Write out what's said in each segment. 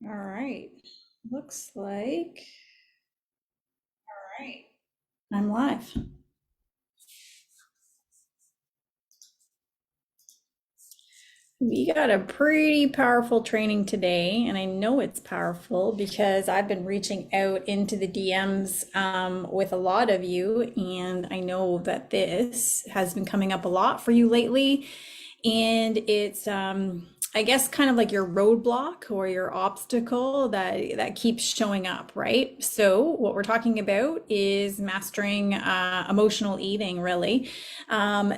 All right. Looks like, all right, I'm live. We got a pretty powerful training today, and I know it's powerful because I've been reaching out into the DMs with a lot of you, and I know that this has been coming up a lot for you lately. And it's I guess kind of like your roadblock or your obstacle that keeps showing up, right? So what we're talking about is mastering emotional eating, really.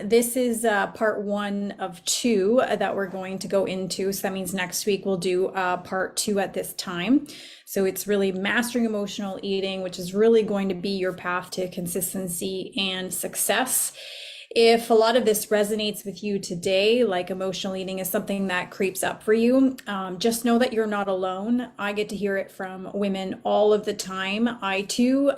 This is part one of two that we're going to go into. So that means next week we'll do part two at this time. So it's really mastering emotional eating, which is really going to be your path to consistency and success. If a lot of this resonates with you today, like emotional eating is something that creeps up for you, just know that you're not alone. I get to hear it from women all of the time. I too,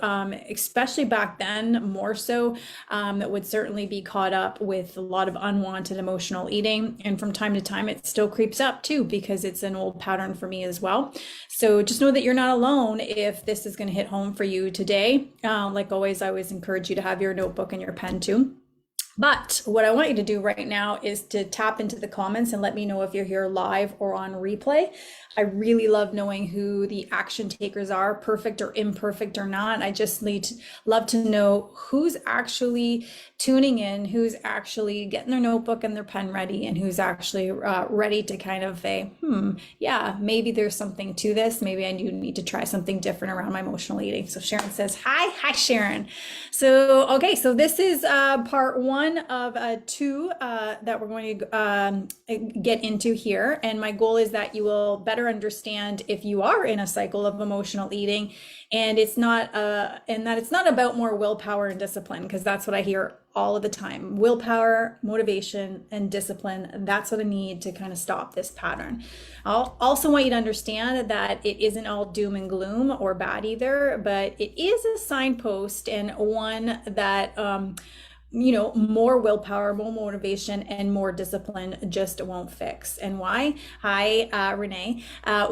especially back then, more so, would certainly be caught up with a lot of unwanted emotional eating. And from time to time, it still creeps up too, because it's an old pattern for me as well. So just know that you're not alone if this is going to hit home for you today. Like always, I always encourage you to have your notebook and your pen too. But what I want you to do right now is to tap into the comments and let me know if you're here live or on replay. I really love knowing who the action takers are, perfect or imperfect or not. I just love to know who's actually tuning in, who's actually getting their notebook and their pen ready, and who's actually ready to kind of say, yeah, maybe there's something to this. Maybe I do need to try something different around my emotional eating. So Sharon says, hi, Sharon. So, okay, so this is part one of two that we're going to get into here. And my goal is that you will better understand if you are in a cycle of emotional eating, and it's not and that it's not about more willpower and discipline, because that's what I hear all of the time. Willpower, motivation, and discipline. That's what I need to kind of stop this pattern. I'll also want you to understand that it isn't all doom and gloom or bad either, but it is a signpost, and one that more willpower, more motivation, and more discipline just won't fix. And why? Hi, Renee.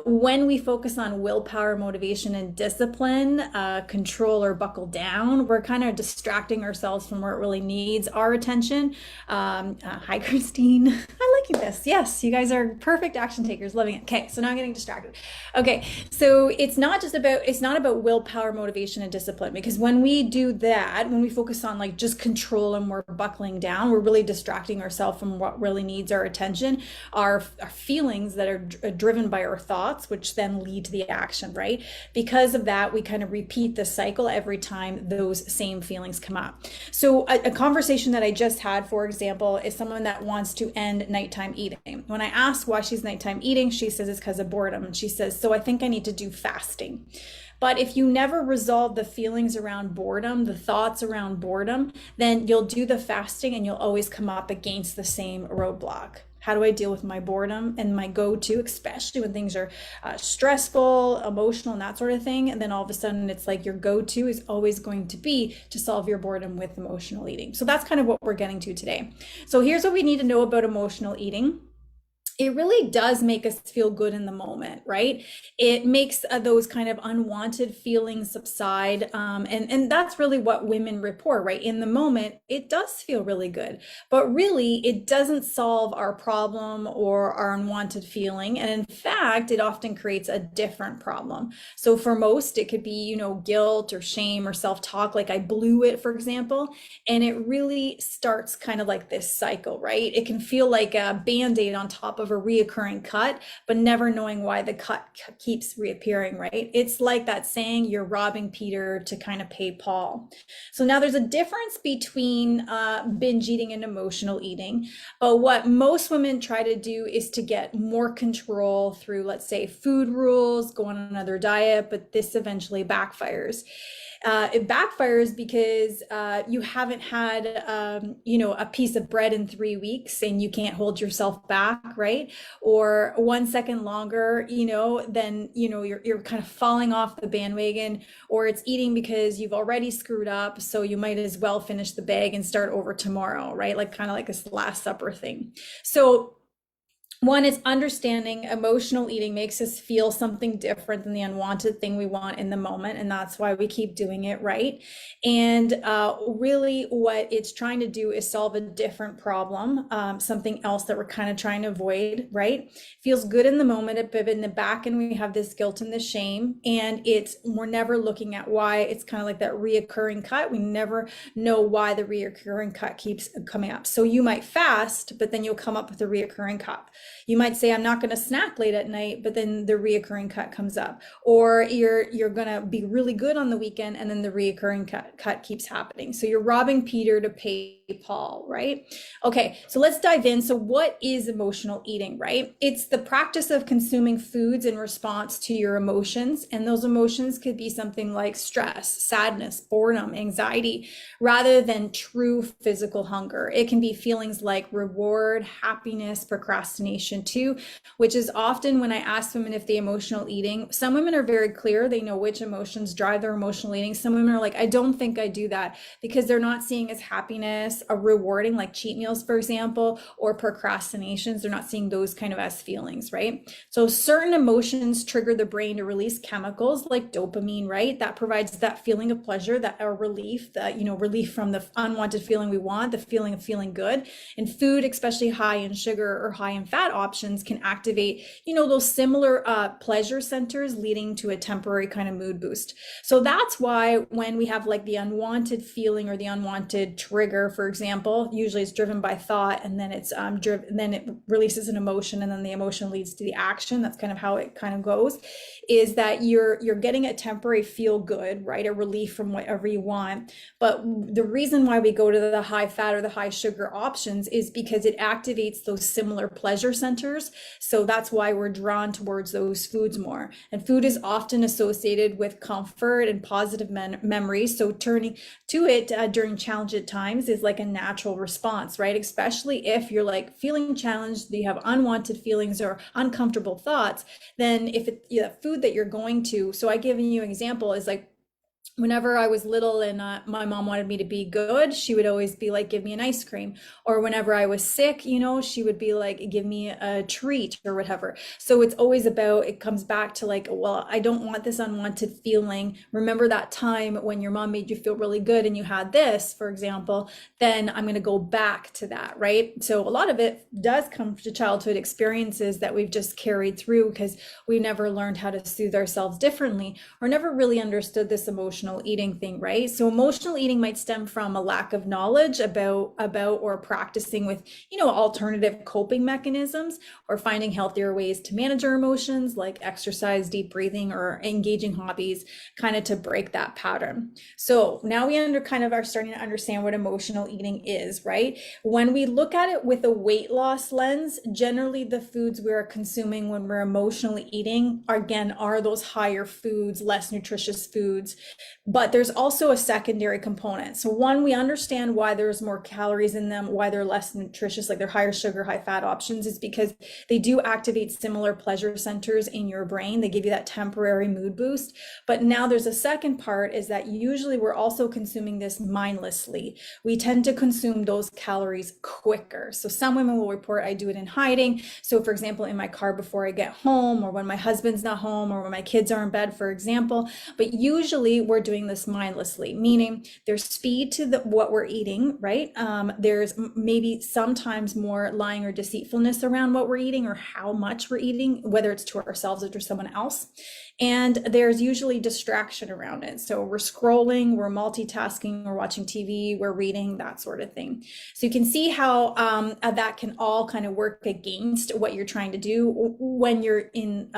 When we focus on willpower, motivation, and discipline, control or buckle down, we're kind of distracting ourselves from where it really needs our attention. Hi, Christine. I like this. Yes, you guys are perfect action takers. Loving it. Okay, so now I'm getting distracted. Okay, so it's not about willpower, motivation, and discipline, because when we do that, when we focus on like just control and we're buckling down, we're really distracting ourselves from what really needs our attention, our feelings that are driven by our thoughts, which then lead to the action, right? Because of that, we kind of repeat the cycle every time those same feelings come up. So a conversation that I just had, for example, is someone that wants to end nighttime eating. When I ask why she's nighttime eating, she says it's because of boredom. And she says, so I think I need to do fasting. But if you never resolve the feelings around boredom, the thoughts around boredom, then you'll do the fasting and you'll always come up against the same roadblock. How do I deal with my boredom? And my go-to, especially when things are stressful, emotional, and that sort of thing, and then all of a sudden it's like your go-to is always going to be to solve your boredom with emotional eating. So that's kind of what we're getting to today. So here's what we need to know about emotional eating. It really does make us feel good in the moment, right? It makes those kind of unwanted feelings subside. And that's really what women report, right? In the moment, it does feel really good, but really it doesn't solve our problem or our unwanted feeling. And in fact, it often creates a different problem. So for most, it could be, guilt or shame or self-talk, like I blew it, for example. And it really starts kind of like this cycle, right? It can feel like a Band-Aid on top of a reoccurring cut, but never knowing why the cut keeps reappearing, right? It's like that saying, you're robbing Peter to kind of pay Paul. So now there's a difference between binge eating and emotional eating. But what most women try to do is to get more control through, let's say, food rules, go on another diet, but this eventually backfires. It backfires because you haven't had, a piece of bread in 3 weeks and you can't hold yourself back, right? Or 1 second longer, then, you're kind of falling off the bandwagon, or it's eating because you've already screwed up. So you might as well finish the bag and start over tomorrow, right? Like kind of like this Last Supper thing. So One is understanding emotional eating makes us feel something different than the unwanted thing we want in the moment. And that's why we keep doing it, right? And really, what it's trying to do is solve a different problem, something else that we're kind of trying to avoid, right? Feels good in the moment, but in the back end, we have this guilt and the shame. And we're never looking at why. It's kind of like that reoccurring cut. We never know why the reoccurring cut keeps coming up. So you might fast, but then you'll come up with a reoccurring cut. You might say, I'm not going to snack late at night, but then the reoccurring cut comes up. Or you're going to be really good on the weekend, and then the reoccurring cut keeps happening. So you're robbing Peter to pay Paul, right? Okay, so let's dive in. So what is emotional eating, right? It's the practice of consuming foods in response to your emotions. And those emotions could be something like stress, sadness, boredom, anxiety, rather than true physical hunger. It can be feelings like reward, happiness, procrastination too, which is often when I ask women if they emotional eating, some women are very clear. They know which emotions drive their emotional eating. Some women are like, I don't think I do that, because they're not seeing as happiness, a rewarding, like cheat meals, for example, or procrastinations. They're not seeing those kind of as feelings, right? So certain emotions trigger the brain to release chemicals like dopamine, right? That provides that feeling of pleasure, that or relief, that, relief from the unwanted feeling we want, the feeling of feeling good. And food, especially high in sugar or high in fat options, can activate, those similar pleasure centers, leading to a temporary kind of mood boost. So that's why when we have like the unwanted feeling or the unwanted trigger, for example, usually it's driven by thought, and then it's driven, then it releases an emotion, and then the emotion leads to the action. That's kind of how it kind of goes, is that you're getting a temporary feel good, right? A relief from whatever you want. But the reason why we go to the high fat or the high sugar options is because it activates those similar pleasure centers. So that's why we're drawn towards those foods more. And food is often associated with comfort and positive memories. So turning to it during challenging times is like a natural response, right? Especially if you're like feeling challenged, you have unwanted feelings or uncomfortable thoughts, then if it's food that you're going to, so I give you an example, is like, whenever I was little and my mom wanted me to be good, she would always be like, give me an ice cream. Or whenever I was sick, she would be like, give me a treat or whatever. So it's always about, it comes back to like, well, I don't want this unwanted feeling. Remember that time when your mom made you feel really good and you had this, for example, then I'm going to go back to that, right? So a lot of it does come to childhood experiences that we've just carried through because we never learned how to soothe ourselves differently, or never really understood this emotional eating thing, right? So emotional eating might stem from a lack of knowledge about or practicing with, alternative coping mechanisms, or finding healthier ways to manage our emotions, like exercise, deep breathing, or engaging hobbies, kind of to break that pattern. So now we are starting to understand what emotional eating is, right? When we look at it with a weight loss lens, generally the foods we're consuming when we're emotionally eating are those higher foods, less nutritious foods. But there's also a secondary component. So one, we understand why there's more calories in them, why they're less nutritious, like they're higher sugar, high fat options, is because they do activate similar pleasure centers in your brain. They give you that temporary mood boost. But now there's a second part, is that usually we're also consuming this mindlessly. We tend to consume those calories quicker. So some women will report, I do it in hiding. So for example, in my car before I get home, or when my husband's not home, or when my kids are in bed, for example. But usually we're doing this mindlessly, meaning there's speed to what we're eating, right? There's maybe sometimes more lying or deceitfulness around what we're eating or how much we're eating, whether it's to ourselves or to someone else. And there's usually distraction around it. So we're scrolling, we're multitasking, we're watching TV, we're reading, that sort of thing. So you can see how that can all kind of work against what you're trying to do when you're in,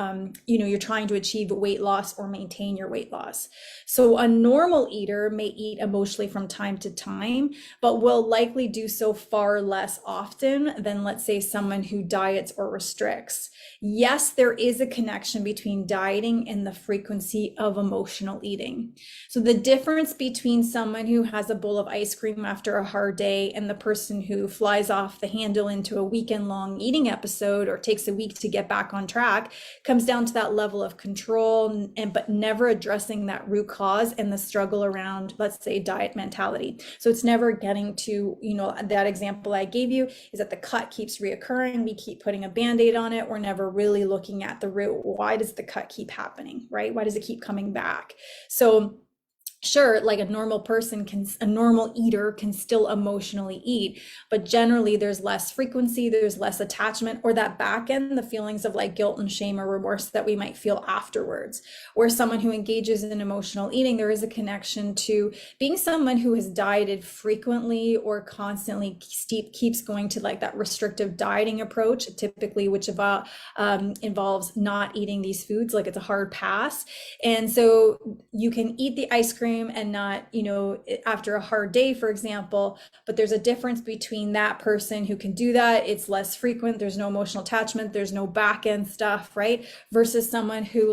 you're trying to achieve weight loss or maintain your weight loss. So a normal eater may eat emotionally from time to time, but will likely do so far less often than, let's say, someone who diets or restricts. Yes, there is a connection between dieting eating and the frequency of emotional eating. So the difference between someone who has a bowl of ice cream after a hard day and the person who flies off the handle into a weekend-long eating episode or takes a week to get back on track comes down to that level of control, but never addressing that root cause and the struggle around, let's say, diet mentality. So it's never getting to, that example I gave you is that the cut keeps reoccurring. We keep putting a Band-Aid on it. We're never really looking at the root. Why does the cut keep happening, right? Why does it keep coming back? So sure, like a normal eater can still emotionally eat, but generally there's less frequency, there's less attachment, or that back end, the feelings of like guilt and shame or remorse that we might feel afterwards. Where someone who engages in emotional eating, there is a connection to being someone who has dieted frequently or constantly keeps going to like that restrictive dieting approach, typically, which involves not eating these foods, like it's a hard pass. And so you can eat the ice cream and not, after a hard day, for example, but there's a difference between that person who can do that. It's less frequent. There's no emotional attachment. There's no back end stuff, right? Versus someone who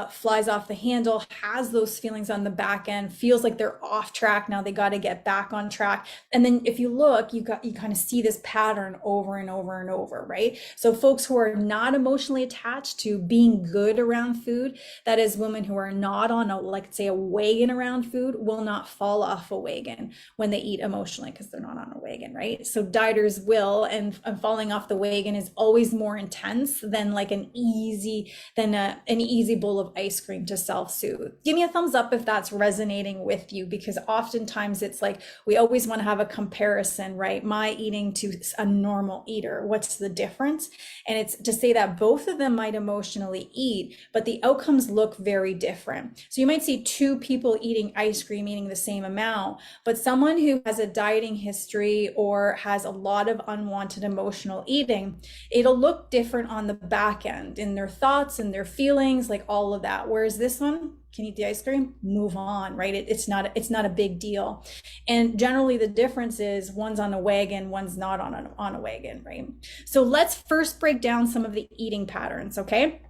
flies off the handle, has those feelings on the back end, feels like they're off track. Now they got to get back on track. And then if you look, you kind of see this pattern over and over and over, right? So folks who are not emotionally attached to being good around food, that is women who are not on say a wagon around food, will not fall off a wagon when they eat emotionally because they're not on a wagon, right? So dieters will, and falling off the wagon is always more intense than like an easy bowl of ice cream to self-soothe. Give me a thumbs up if that's resonating with you, because oftentimes it's like we always want to have a comparison, right? My eating to a normal eater, what's the difference? And it's to say that both of them might emotionally eat, but the outcomes look very different. So you might see two people eating ice cream, eating the same amount, but someone who has a dieting history or has a lot of unwanted emotional eating, it'll look different on the back end in their thoughts and their feelings, like all of that. Whereas this one can eat the ice cream, move on, right? It's not a big deal. And generally the difference is one's on a wagon, one's not on a wagon, right? So let's first break down some of the eating patterns, okay?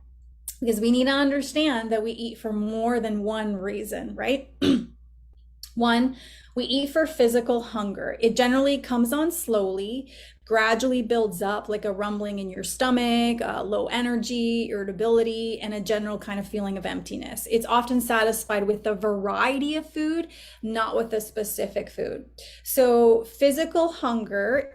Because we need to understand that we eat for more than one reason, right? One, we eat for physical hunger. It generally comes on slowly, gradually builds up like a rumbling in your stomach, low energy, irritability, and a general kind of feeling of emptiness. It's often satisfied with a variety of food, not with a specific food. So physical hunger,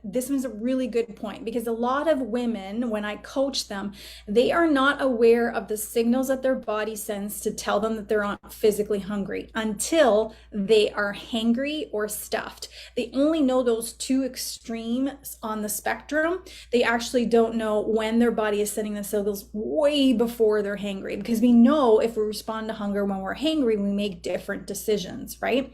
this one's a really good point, because a lot of women, when I coach them, they are not aware of the signals that their body sends to tell them that they're not physically hungry until they are hangry or stuffed. They only know those two extremes on the spectrum. They actually don't know when their body is sending the signals way before they're hangry, because we know if we respond to hunger when we're hangry, we make different decisions, right?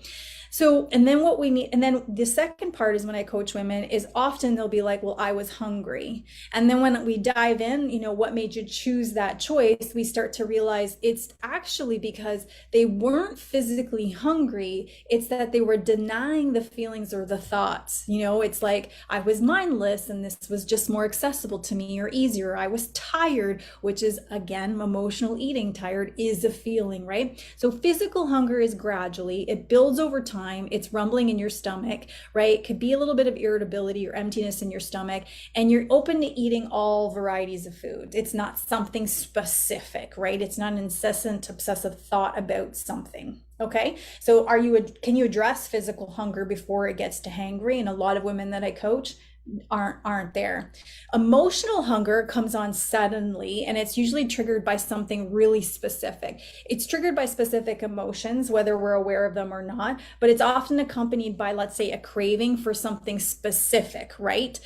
So, and then what we need, and then the second part is when I coach women is often they'll be like, well, I was hungry. And then when we dive in, what made you choose that choice? We start to realize it's actually because they weren't physically hungry. It's that they were denying the feelings or the thoughts. It's like I was mindless and this was just more accessible to me or easier. I was tired, which is again, emotional eating. Tired is a feeling, right? So physical hunger is gradually, it builds over time. It's rumbling in your stomach, right? It could be a little bit of irritability or emptiness in your stomach, and you're open to eating all varieties of food. It's not something specific, right? It's not an incessant, obsessive thought about something. Okay, so can you address physical hunger before it gets to hangry? And a lot of women that I coach aren't there. Emotional hunger comes on suddenly, and it's usually triggered by something really specific. It's triggered by specific emotions, whether we're aware of them or not, but it's often accompanied by, let's say, a craving for something specific, right?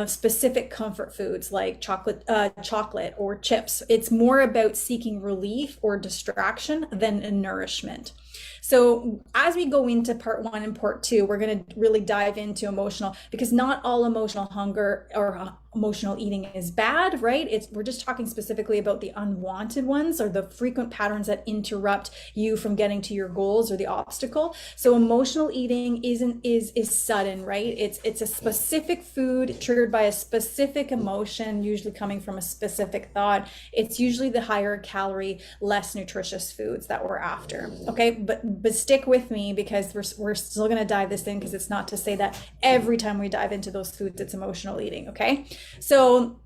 Specific comfort foods like chocolate or chips. It's more about seeking relief or distraction than a nourishment. So as we go into part 1 and part 2, we're going to really dive into emotional, because not all emotional hunger or emotional eating is bad, right? We're just talking specifically about the unwanted ones or the frequent patterns that interrupt you from getting to your goals or the obstacle. So emotional eating is sudden, right? It's a specific food triggered by a specific emotion, usually coming from a specific thought. It's usually the higher calorie, less nutritious foods that we're after. Okay, but stick with me, because we're still going to dive this in, because it's not to say that every time we dive into those foods it's emotional eating. Okay, so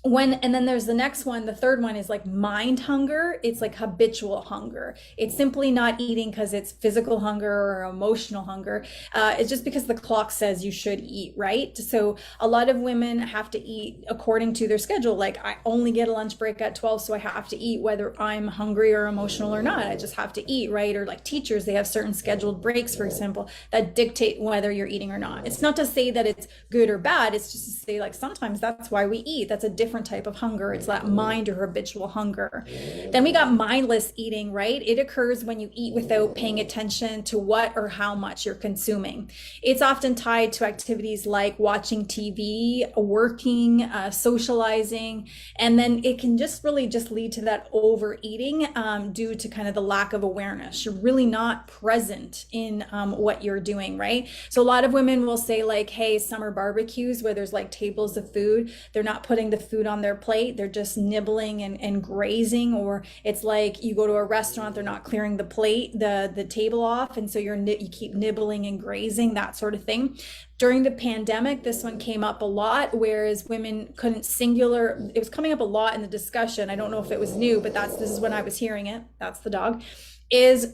and then there's the next one, the third one is like mind hunger. It's like habitual hunger. It's simply not eating because it's physical hunger or emotional hunger. It's just because the clock says you should eat, right? So a lot of women have to eat according to their schedule. Like, I only get a lunch break at 12, so I have to eat whether I'm hungry or emotional or not. I just have to eat, right? Or like teachers, they have certain scheduled breaks, for example, that dictate whether you're eating or not. It's not to say that it's good or bad. It's just to say, like, sometimes that's why we eat. That's a different type of hunger. It's that mind or habitual hunger. Then we got mindless eating, right? It occurs when you eat without paying attention to what or how much you're consuming. It's often tied to activities like watching TV, working, socializing, and then it can just really just lead to that overeating due to kind of the lack of awareness. You're really not present in what you're doing, right? So a lot of women will say, like, hey, summer barbecues where there's like tables of food, they're not putting the food on their plate, they're just nibbling and grazing. Or it's like you go to a restaurant, they're not clearing the plate, the table off, and so you keep nibbling and grazing, that sort of thing. During the pandemic, this one came up a lot, whereas women couldn't it was coming up a lot in the discussion. I don't know if it was new, but this is when I was hearing it. That's the dog. Is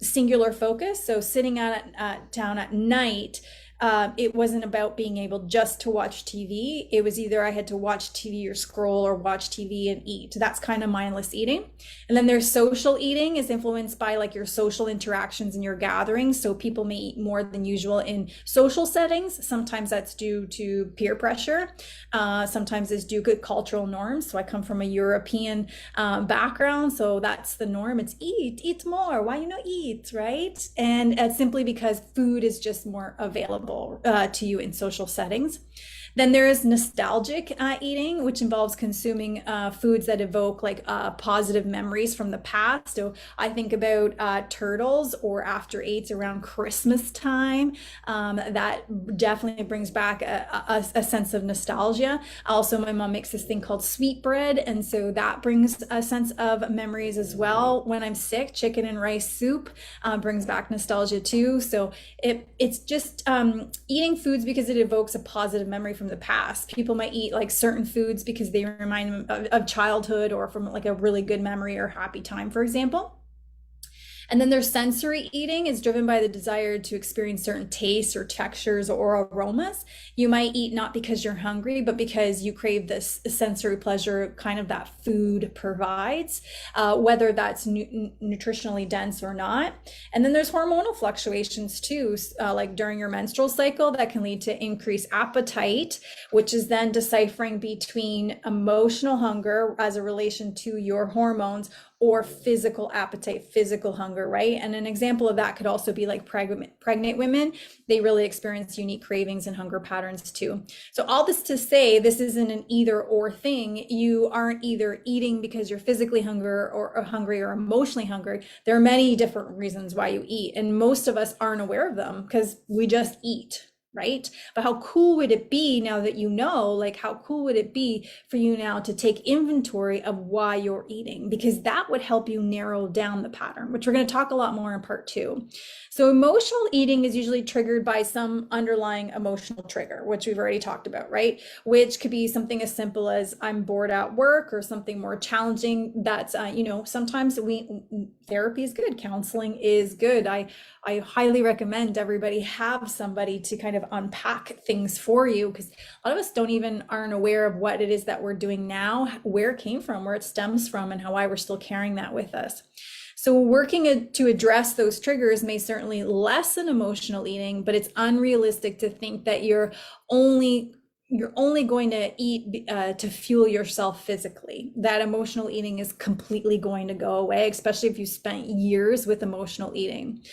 singular focus. So sitting down at night, it wasn't about being able just to watch TV. It was either I had to watch TV or scroll, or watch TV and eat. That's kind of mindless eating. And then there's social eating, is influenced by like your social interactions and your gatherings. So people may eat more than usual in social settings. Sometimes that's due to peer pressure. Sometimes it's due to cultural norms. So I come from a European background. So that's the norm. It's eat more. Why you not eat, right? And it's simply because food is just more available to you in social settings. Then there is nostalgic eating, which involves consuming foods that evoke like positive memories from the past. So I think about turtles or after eights around Christmas time. That definitely brings back a sense of nostalgia. Also, my mom makes this thing called sweetbread, and so that brings a sense of memories as well. When I'm sick, chicken and rice soup brings back nostalgia too. So it's just eating foods because it evokes a positive memory from the past. People might eat like certain foods because they remind them of childhood or from like a really good memory or happy time, for example. And then their sensory eating is driven by the desire to experience certain tastes or textures or aromas. You might eat not because you're hungry, but because you crave this sensory pleasure kind of that food provides, whether that's nutritionally dense or not. And then there's hormonal fluctuations too, like during your menstrual cycle, that can lead to increased appetite, which is then deciphering between emotional hunger as a relation to your hormones or physical appetite, physical hunger, right? And an example of that could also be like pregnant women. They really experience unique cravings and hunger patterns too. So all this to say, this isn't an either or thing. You aren't either eating because you're physically hungry or emotionally hungry. There are many different reasons why you eat, and most of us aren't aware of them because we just eat. Right? But how cool would it be now that you know, like how cool would it be for you now to take inventory of why you're eating? Because that would help you narrow down the pattern, which we're going to talk a lot more in part 2. So emotional eating is usually triggered by some underlying emotional trigger, which we've already talked about, right? Which could be something as simple as I'm bored at work, or something more challenging that's, sometimes therapy is good. Counseling is good. I highly recommend everybody have somebody to kind of unpack things for you, because a lot of us aren't aware of what it is that we're doing now, where it came from, where it stems from, and why we're still carrying that with us. So working to address those triggers may certainly lessen emotional eating, but it's unrealistic to think that you're only going to eat to fuel yourself physically. That emotional eating is completely going to go away, especially if you spent years with emotional eating.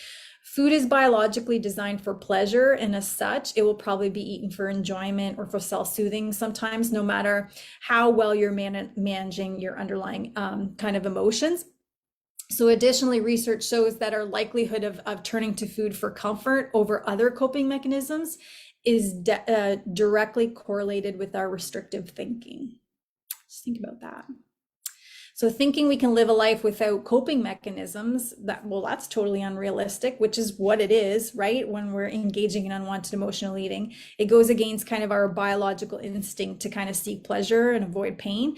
Food is biologically designed for pleasure, and as such, it will probably be eaten for enjoyment or for self-soothing sometimes, no matter how well you're managing your underlying kind of emotions. So additionally, research shows that our likelihood of turning to food for comfort over other coping mechanisms is directly correlated with our restrictive thinking. Just think about that. So thinking we can live a life without coping mechanisms, that's totally unrealistic, which is what it is, right? When we're engaging in unwanted emotional eating, it goes against kind of our biological instinct to kind of seek pleasure and avoid pain.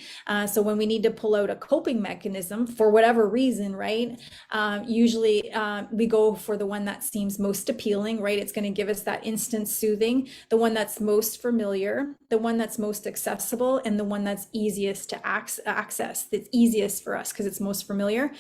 So when we need to pull out a coping mechanism for whatever reason, right? Usually we go for the one that seems most appealing, right? It's going to give us that instant soothing, the one that's most familiar, the one that's most accessible, and the one that's easiest to access. That's easiest for us because it's most familiar,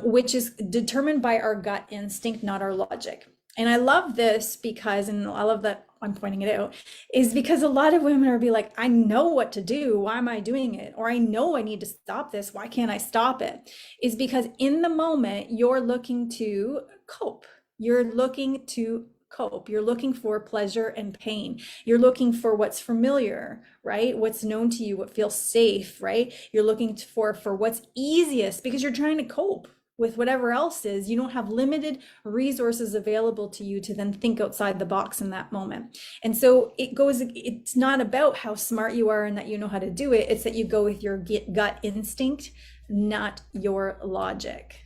which is determined by our gut instinct, not our logic. And I love this because, and I love that I'm pointing it out, is because a lot of women are be like, I know what to do. Why am I doing it? Or I know I need to stop this. Why can't I stop it? Is because in the moment you're looking to cope. You're looking to cope. You're looking for pleasure and pain. You're looking for what's familiar, right? What's known to you, what feels safe, right? You're looking for what's easiest because you're trying to cope with whatever else is. You don't have limited resources available to you to then think outside the box in that moment. And so it's not about how smart you are and that you know how to do it. It's that you go with your gut instinct, not your logic.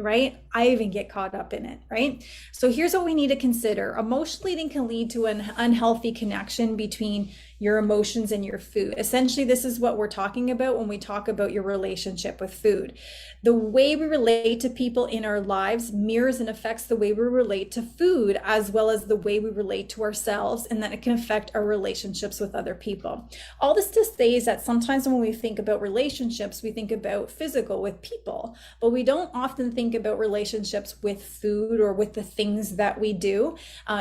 Right? I even get caught up in it, right? So here's what we need to consider. Emotional eating can lead to an unhealthy connection between your emotions and your food. Essentially, this is what we're talking about when we talk about your relationship with food. The way we relate to people in our lives mirrors and affects the way we relate to food, as well as the way we relate to ourselves, and then it can affect our relationships with other people. All this to say is that sometimes when we think about relationships, we think about physical with people, but we don't often think about relationships with food or with the things that we do,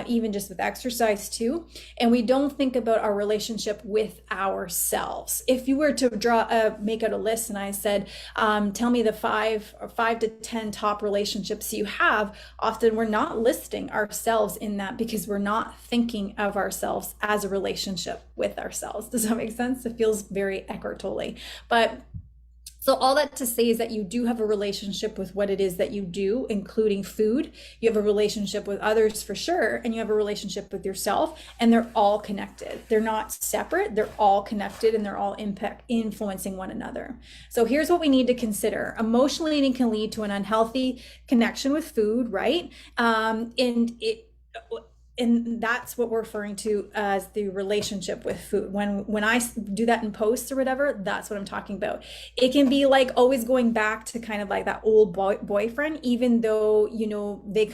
even just with exercise too. And we don't think about our relationship with ourselves. If you were to make out a list and I said, tell me the 5 to 10 top relationships you have, often we're not listing ourselves in that because we're not thinking of ourselves as a relationship with ourselves. Does that make sense? It feels very Eckhart Tolle. But so all that to say is that you do have a relationship with what it is that you do, including food. You have a relationship with others for sure, and you have a relationship with yourself, and they're all connected. They're not separate, they're all connected, and they're all influencing one another. So here's what we need to consider. Emotional eating can lead to an unhealthy connection with food, right? And that's what we're referring to as the relationship with food. When I do that in posts or whatever, that's what I'm talking about. It can be like always going back to kind of like that old boyfriend, even though, you know, they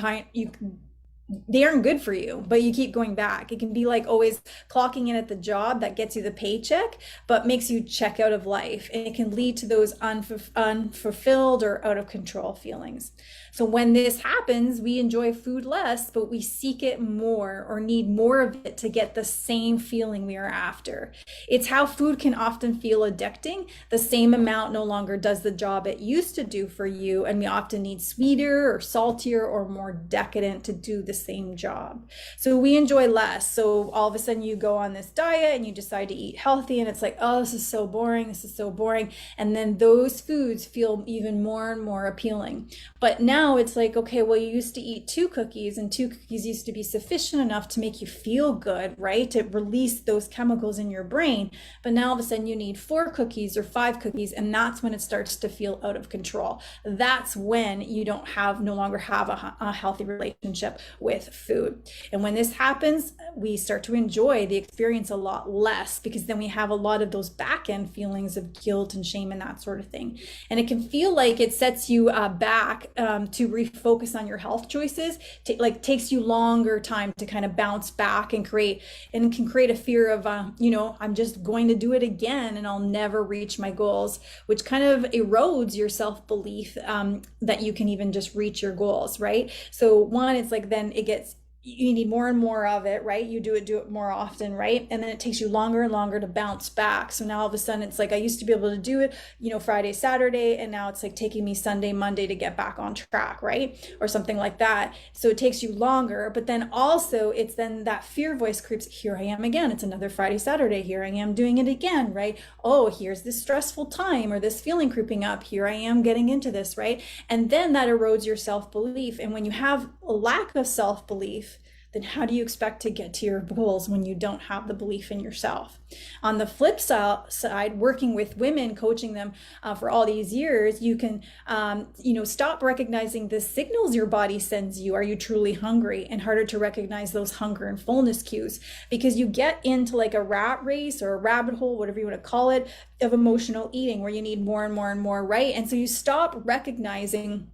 aren't good for you, but you keep going back. It can be like always clocking in at the job that gets you the paycheck, but makes you check out of life. And it can lead to those unfulfilled or out of control feelings. So when this happens, we enjoy food less, but we seek it more or need more of it to get the same feeling we are after. It's how food can often feel addicting. The same amount no longer does the job it used to do for you, and we often need sweeter or saltier or more decadent to do the same job. So we enjoy less. So all of a sudden you go on this diet and you decide to eat healthy, and it's like, oh, this is so boring. This is so boring. And then those foods feel even more and more appealing. But now it's like, okay, well, you used to eat 2 cookies, and 2 cookies used to be sufficient enough to make you feel good, right? To release those chemicals in your brain. But now all of a sudden you need 4 cookies or 5 cookies, and that's when it starts to feel out of control. That's when you no longer have a healthy relationship with food. And when this happens, we start to enjoy the experience a lot less, because then we have a lot of those back end feelings of guilt and shame and that sort of thing. And it can feel like it sets you back to refocus on your health choices. Takes you longer time to kind of bounce back and can create a fear of, I'm just going to do it again and I'll never reach my goals, which kind of erodes your self-belief that you can even just reach your goals, right? So one, it's like then it gets you need more and more of it, right? You do it more often, right? And then it takes you longer and longer to bounce back. So now all of a sudden it's like I used to be able to do it, Friday, Saturday, and now it's like taking me Sunday, Monday to get back on track, right? Or something like that. So it takes you longer, but then also it's then that fear voice creeps, here I am again. It's another Friday, Saturday. Here I am doing it again, right? Oh, here's this stressful time or this feeling creeping up. Here I am getting into this, right? And then that erodes your self-belief. And when you have a lack of self-belief, then how do you expect to get to your goals when you don't have the belief in yourself? On the flip side, working with women, coaching them for all these years, you can, stop recognizing the signals your body sends you. Are you truly hungry? And harder to recognize those hunger and fullness cues, because you get into like a rat race or a rabbit hole, whatever you want to call it, of emotional eating where you need more and more and more, right? And so you stop recognizing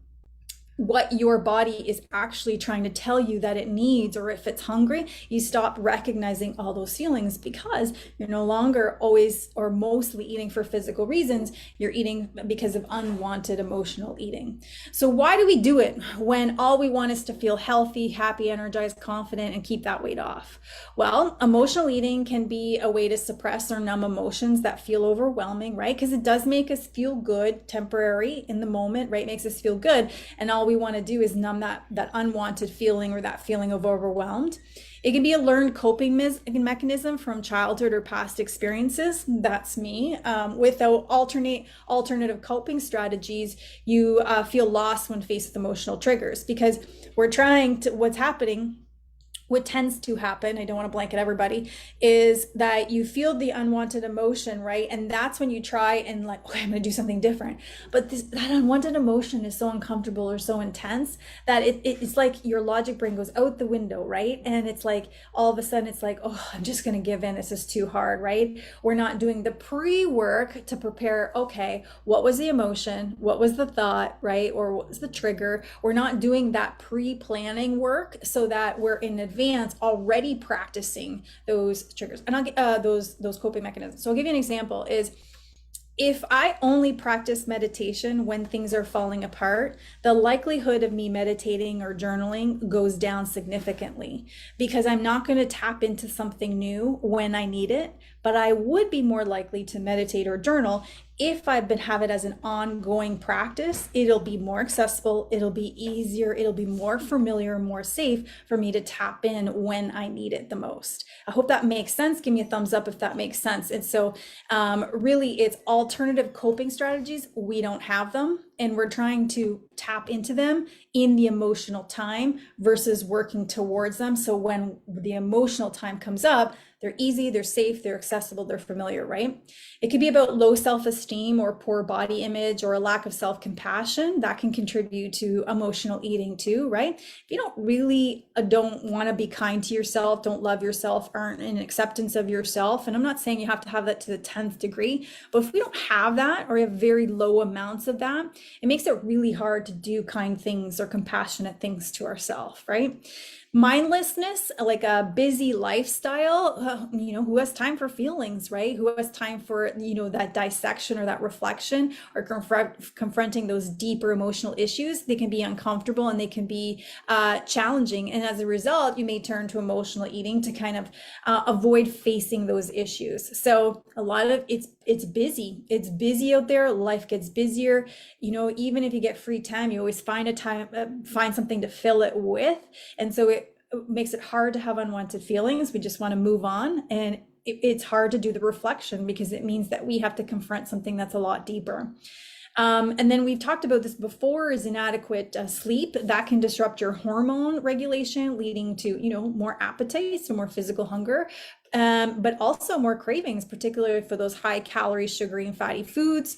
what your body is actually trying to tell you that it needs, or if it's hungry, you stop recognizing all those feelings because you're no longer always or mostly eating for physical reasons. You're eating because of unwanted emotional eating. So why do we do it when all we want is to feel healthy, happy, energized, confident, and keep that weight off? Well, emotional eating can be a way to suppress or numb emotions that feel overwhelming, right? Because it does make us feel good, temporary in the moment, right? It makes us feel good. And all we want to do is numb that unwanted feeling or that feeling of overwhelmed. It can be a learned coping mechanism from childhood or past experiences. That's me. Without alternative coping strategies, you feel lost when faced with emotional triggers, because what's happening, what tends to happen, I don't want to blanket everybody, is that you feel the unwanted emotion, right? And that's when you try and like, okay, I'm going to do something different. But that unwanted emotion is so uncomfortable or so intense that it's like your logic brain goes out the window, right? And it's like, all of a sudden it's like, oh, I'm just going to give in. This is too hard, right? We're not doing the pre-work to prepare, okay, what was the emotion? What was the thought, right? Or what was the trigger? We're not doing that pre-planning work so that we're in advance already practicing those triggers and I'll get those coping mechanisms. So I'll give you an example is, if I only practice meditation when things are falling apart, the likelihood of me meditating or journaling goes down significantly, because I'm not going to tap into something new when I need it, but I would be more likely to meditate or journal if have it as an ongoing practice. It'll be more accessible, it'll be easier, it'll be more familiar, more safe for me to tap in when I need it the most. I hope that makes sense. Give me a thumbs up if that makes sense. And so really it's alternative coping strategies. We don't have them, and we're trying to tap into them in the emotional time versus working towards them. So when the emotional time comes up, they're easy, they're safe, they're accessible, they're familiar, right? It could be about low self-esteem or poor body image or a lack of self-compassion that can contribute to emotional eating too, right? If you don't want to be kind to yourself, don't love yourself, aren't in acceptance of yourself, and I'm not saying you have to have that to the 10th degree, but if we don't have that or have very low amounts of that, it makes it really hard to do kind things or compassionate things to ourselves, right? Mindlessness, like a busy lifestyle, who has time for feelings, right? Who has time for, that dissection or that reflection or confronting those deeper emotional issues? They can be uncomfortable and they can be challenging. And as a result, you may turn to emotional eating to kind of avoid facing those issues. So a lot of it's busy. It's busy out there. Life gets busier. Even if you get free time, you always find find something to fill it with. And so it makes it hard to have unwanted feelings. We just want to move on. And it's hard to do the reflection because it means that we have to confront something that's a lot deeper. And then we've talked about this before, is inadequate sleep that can disrupt your hormone regulation, leading to, more appetite, so more physical hunger, but also more cravings, particularly for those high calorie, sugary and fatty foods.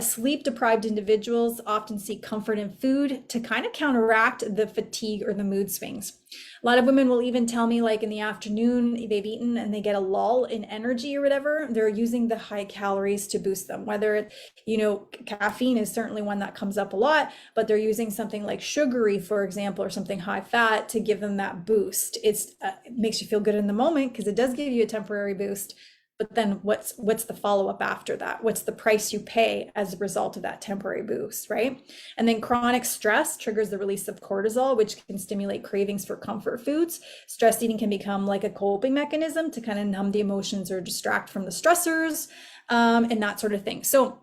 Sleep deprived individuals often seek comfort in food to kind of counteract the fatigue or the mood swings. A lot of women will even tell me, like in the afternoon, they've eaten and they get a lull in energy or whatever. They're using the high calories to boost them. Whether caffeine is certainly one that comes up a lot, but they're using something like sugary, for example, or something high fat to give them that boost. It makes you feel good in the moment because it does give you a temporary boost, But then what's the follow-up after that? What's the price you pay as a result of that temporary boost, right? And then chronic stress triggers the release of cortisol, which can stimulate cravings for comfort foods. Stress eating can become like a coping mechanism to kind of numb the emotions or distract from the stressors, and that sort of thing. So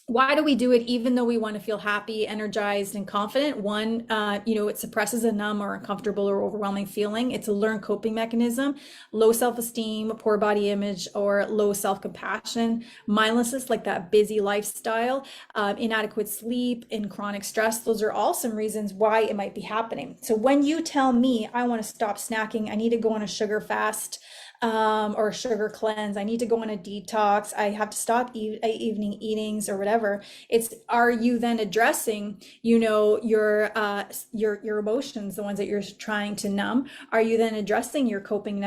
why do we do it even though we want to feel happy, energized, and confident? One, it suppresses a numb or uncomfortable or overwhelming feeling. It's a learned coping mechanism. Low self-esteem, poor body image, or low self-compassion, mindlessness, like that busy lifestyle, inadequate sleep, and chronic stress. Those are all some reasons why it might be happening. So when you tell me, I want to stop snacking, I need to go on a sugar fast, or a sugar cleanse, I need to go on a detox, I have to stop evening eatings or whatever, it's, are you then addressing, your emotions, the ones that you're trying to numb? Are you then addressing your coping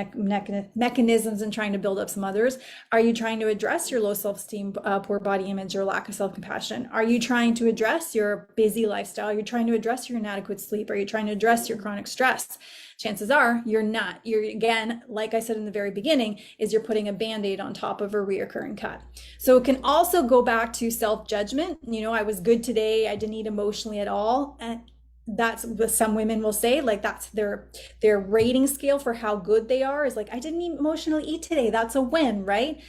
mechanisms and trying to build up some others? Are you trying to address your low self-esteem, poor body image, or lack of self-compassion? Are you trying to address your busy lifestyle? Are you trying to address your inadequate sleep? Are you trying to address your chronic stress? Chances are you're not. You're, again, like I said in the very beginning, is you're putting a Band-Aid on top of a reoccurring cut. So it can also go back to self-judgment. I was good today, I didn't eat emotionally at all. And that's what some women will say, like that's their rating scale for how good they are, is like, I didn't emotionally eat today, that's a win, right?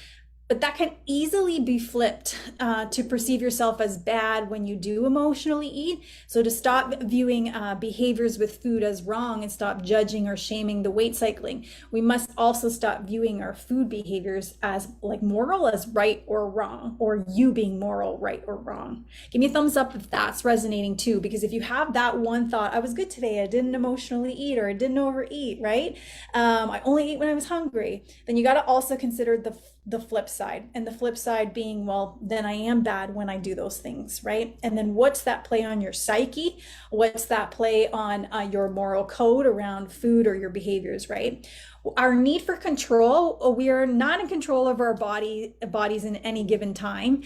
But that can easily be flipped to perceive yourself as bad when you do emotionally eat. So to stop viewing behaviors with food as wrong and stop judging or shaming the weight cycling, we must also stop viewing our food behaviors as like moral, as right or wrong, or you being moral, right or wrong. Give me a thumbs up if that's resonating too, because if you have that one thought, I was good today, I didn't emotionally eat, or I didn't overeat, right? I only ate when I was hungry, then you got to also consider the flip side, and the flip side being, well, then I am bad when I do those things, right? And then what's that play on your psyche? What's that play on your moral code around food or your behaviors, right? Our need for control, we are not in control of our bodies in any given time.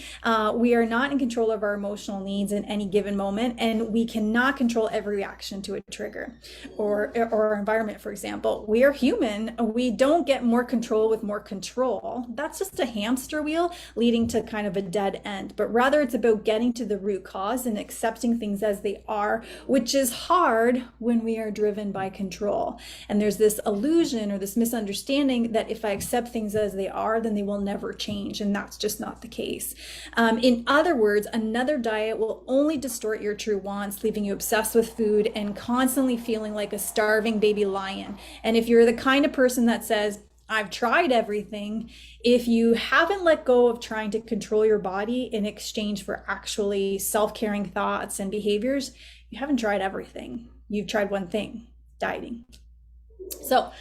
We are not in control of our emotional needs in any given moment, and we cannot control every reaction to a trigger or our environment, for example. We are human. We don't get more control with more control. That's just a hamster wheel leading to kind of a dead end, but rather it's about getting to the root cause and accepting things as they are, which is hard when we are driven by control. And there's this illusion or this misunderstanding that if I accept things as they are, then they will never change. And that's just not the case. In other words, another diet will only distort your true wants, leaving you obsessed with food and constantly feeling like a starving baby lion. And if you're the kind of person that says, I've tried everything, if you haven't let go of trying to control your body in exchange for actually self-caring thoughts and behaviors, you haven't tried everything. You've tried one thing, dieting. So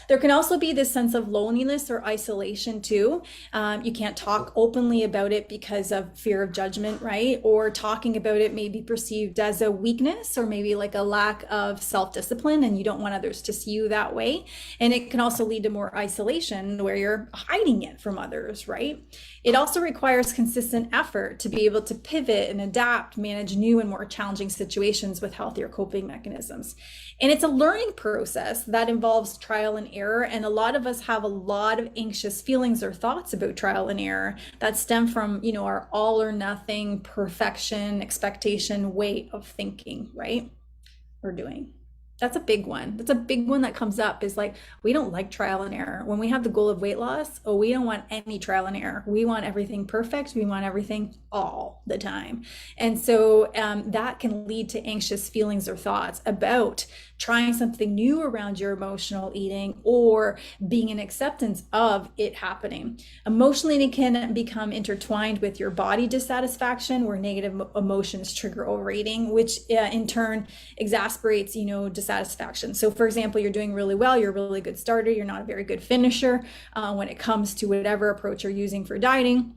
there can also be this sense of loneliness or isolation too. You can't talk openly about it because of fear of judgment, right? Or talking about it may be perceived as a weakness or maybe like a lack of self-discipline, and you don't want others to see you that way. And it can also lead to more isolation where you're hiding it from others, right? It also requires consistent effort to be able to pivot and adapt, manage new and more challenging situations with healthier coping mechanisms. And it's a learning process that involves trial and error. And a lot of us have a lot of anxious feelings or thoughts about trial and error that stem from, our all or nothing, perfection, expectation, way of thinking, right? Or doing. That's a big one. That's a big one that comes up, is like, we don't like trial and error. When we have the goal of weight loss, we don't want any trial and error. We want everything perfect. We want everything all the time. And so that can lead to anxious feelings or thoughts about trying something new around your emotional eating or being in acceptance of it happening. Emotional eating can become intertwined with your body dissatisfaction, where negative emotions trigger overeating, which in turn exasperates, dissatisfaction. So for example, you're doing really well, you're a really good starter, you're not a very good finisher when it comes to whatever approach you're using for dieting.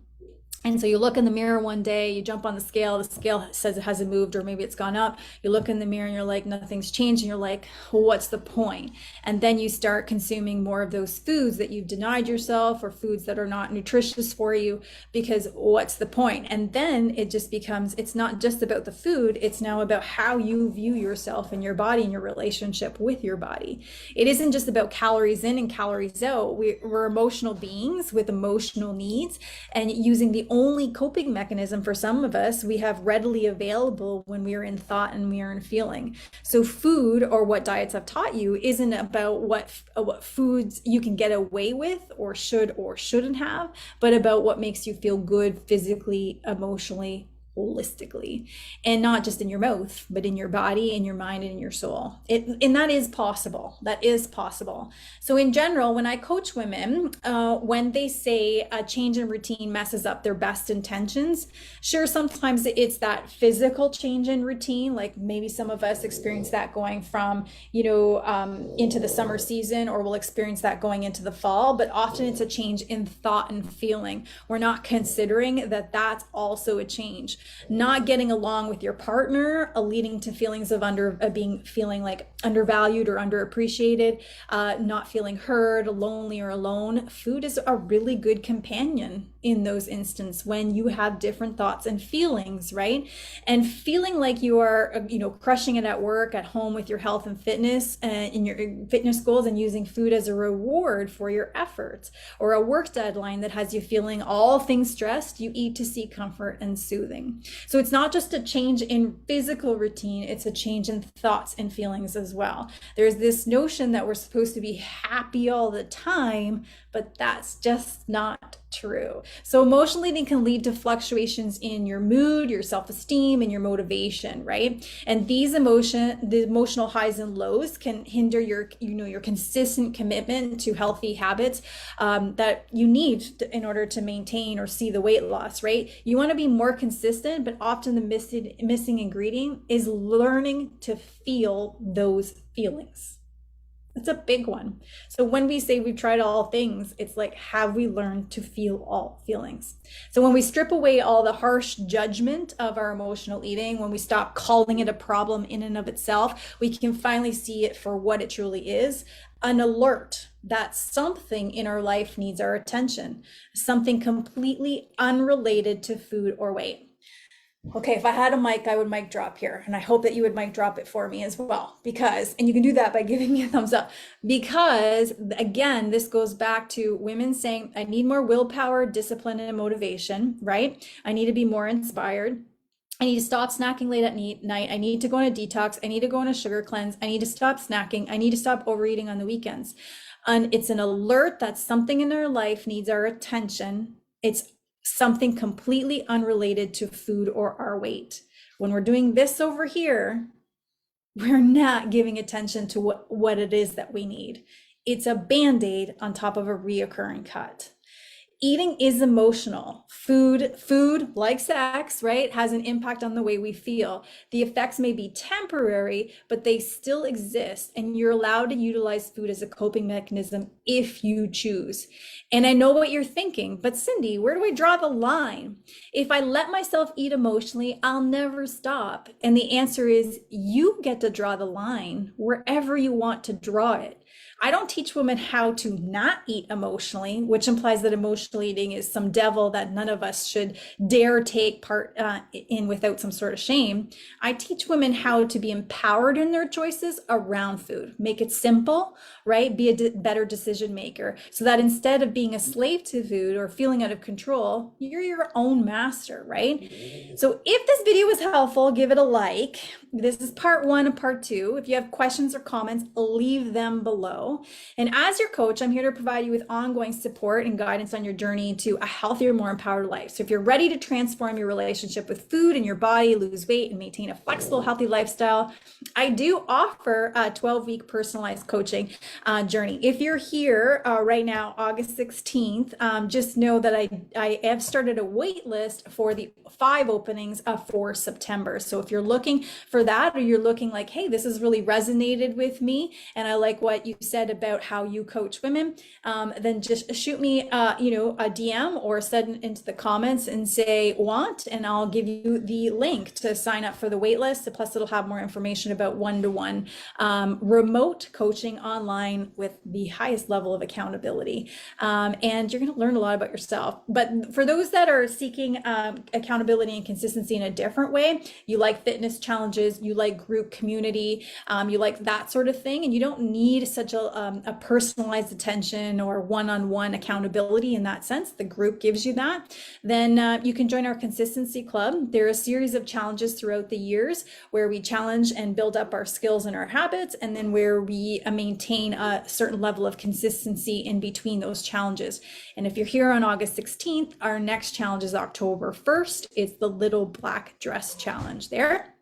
And so you look in the mirror one day, you jump on the scale says it hasn't moved, or maybe it's gone up. You look in the mirror and you're like, nothing's changed. And you're like, well, what's the point? And then you start consuming more of those foods that you've denied yourself, or foods that are not nutritious for you, because what's the point? And then it just becomes, it's not just about the food, it's now about how you view yourself and your body and your relationship with your body. It isn't just about calories in and calories out. We're emotional beings with emotional needs, and using the only coping mechanism for some of us we have readily available when we are in thought and we are in feeling. So food, or what diets have taught you, isn't about what foods you can get away with or shouldn't have, but about what makes you feel good physically, emotionally, holistically, and not just in your mouth, but in your body, in your mind, and in your soul. And that is possible. That is possible. So in general, when I coach women, when they say a change in routine messes up their best intentions, sure, sometimes it's that physical change in routine. Like maybe some of us experience that going from, into the summer season, or we'll experience that going into the fall, but often it's a change in thought and feeling. We're not considering that that's also a change. Not getting along with your partner, leading to feelings of feeling like undervalued or underappreciated, not feeling heard, lonely, or alone. Food is a really good companion in those instances when you have different thoughts and feelings, right? And feeling like you are, crushing it at work, at home, with your health and fitness, in your fitness goals, and using food as a reward for your efforts, or a work deadline that has you feeling all things stressed, you eat to seek comfort and soothing. So it's not just a change in physical routine, it's a change in thoughts and feelings as well. There's this notion that we're supposed to be happy all the time, but that's just not true. So emotional eating can lead to fluctuations in your mood, your self-esteem, and your motivation, right? And the emotional highs and lows can hinder your consistent commitment to healthy habits that you need in order to maintain or see the weight loss, right? You want to be more consistent, but often the missing ingredient is learning to feel those feelings. It's a big one. So when we say we've tried all things, it's like, have we learned to feel all feelings? So when we strip away all the harsh judgment of our emotional eating, when we stop calling it a problem in and of itself, we can finally see it for what it truly is: an alert that something in our life needs our attention, something completely unrelated to food or weight. Okay, if I had a mic, I would mic drop here. And I hope that you would mic drop it for me as well, and you can do that by giving me a thumbs up, because again, this goes back to women saying, I need more willpower, discipline, and motivation, right? I need to be more inspired. I need to stop snacking late at night. I need to go on a detox. I need to go on a sugar cleanse. I need to stop snacking. I need to stop overeating on the weekends. And it's an alert that something in our life needs our attention. It's something completely unrelated to food or our weight. When we're doing this over here, we're not giving attention to what it is that we need. It's a Band-Aid on top of a reoccurring cut. Eating is emotional. Food, like sex, right, has an impact on the way we feel. The effects may be temporary, but they still exist, and you're allowed to utilize food as a coping mechanism if you choose. And I know what you're thinking, but Cindy, where do I draw the line? If I let myself eat emotionally, I'll never stop. And the answer is, you get to draw the line wherever you want to draw it. I don't teach women how to not eat emotionally, which implies that emotional eating is some devil that none of us should dare take part in without some sort of shame. I teach women how to be empowered in their choices around food. Make it simple, right? Be a better decision maker, so that instead of being a slave to food or feeling out of control, you're your own master, right? So if this video was helpful, give it a like. This is part 1 and part 2. If you have questions or comments, leave them below. And as your coach, I'm here to provide you with ongoing support and guidance on your journey to a healthier, more empowered life. So if you're ready to transform your relationship with food and your body, lose weight, and maintain a flexible, healthy lifestyle, I do offer a 12-week personalized coaching journey. If you're here right now, August 16th, just know that I have started a wait list for the 5 openings for September. So if you're looking for that, or you're looking like, hey, this has really resonated with me, and I like what what you said about how you coach women, then just shoot me, a DM or send into the comments and say want, and I'll give you the link to sign up for the waitlist. Plus, it'll have more information about one-to-one remote coaching online with the highest level of accountability. And you're going to learn a lot about yourself. But for those that are seeking accountability and consistency in a different way, you like fitness challenges, you like group community, you like that sort of thing, and you don't need such a personalized attention or one-on-one accountability in that sense, the group gives you that, then you can join our consistency club. There are a series of challenges throughout the years where we challenge and build up our skills and our habits, and then where we maintain a certain level of consistency in between those challenges. And if you're here on August 16th, our next challenge is October 1st. It's the Little Black Dress Challenge there.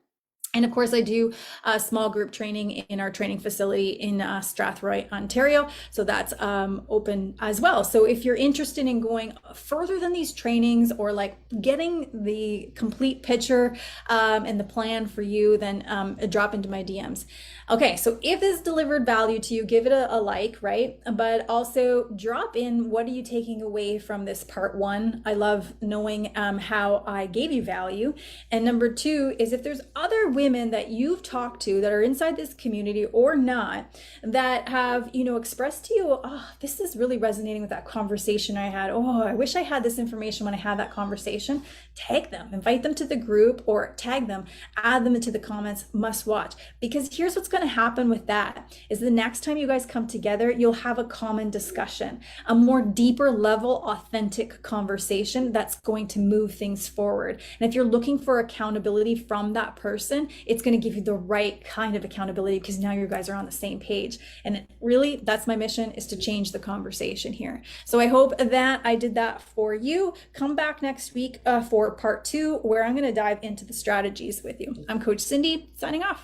And of course, I do small group training in our training facility in Strathroy, Ontario. So that's open as well. So if you're interested in going further than these trainings, or like getting the complete picture and the plan for you, then drop into my DMs. Okay, so if this delivered value to you, give it a like, right? But also drop in, what are you taking away from this part one? I love knowing how I gave you value. And number two is, if there's other women that you've talked to that are inside this community or not, that have, expressed to you, oh, this is really resonating with that conversation I had. Oh, I wish I had this information when I had that conversation. Tag them, invite them to the group, or tag them, add them into the comments, must watch. Because here's what's going to happen with that is, the next time you guys come together, you'll have a common discussion, a more deeper level, authentic conversation that's going to move things forward. And if you're looking for accountability from that person, it's going to give you the right kind of accountability, because now you guys are on the same page. And really, that's my mission, is to change the conversation here. So I hope that I did that for you. Come back next week for part two, where I'm going to dive into the strategies with you. I'm Coach Cindy, signing off.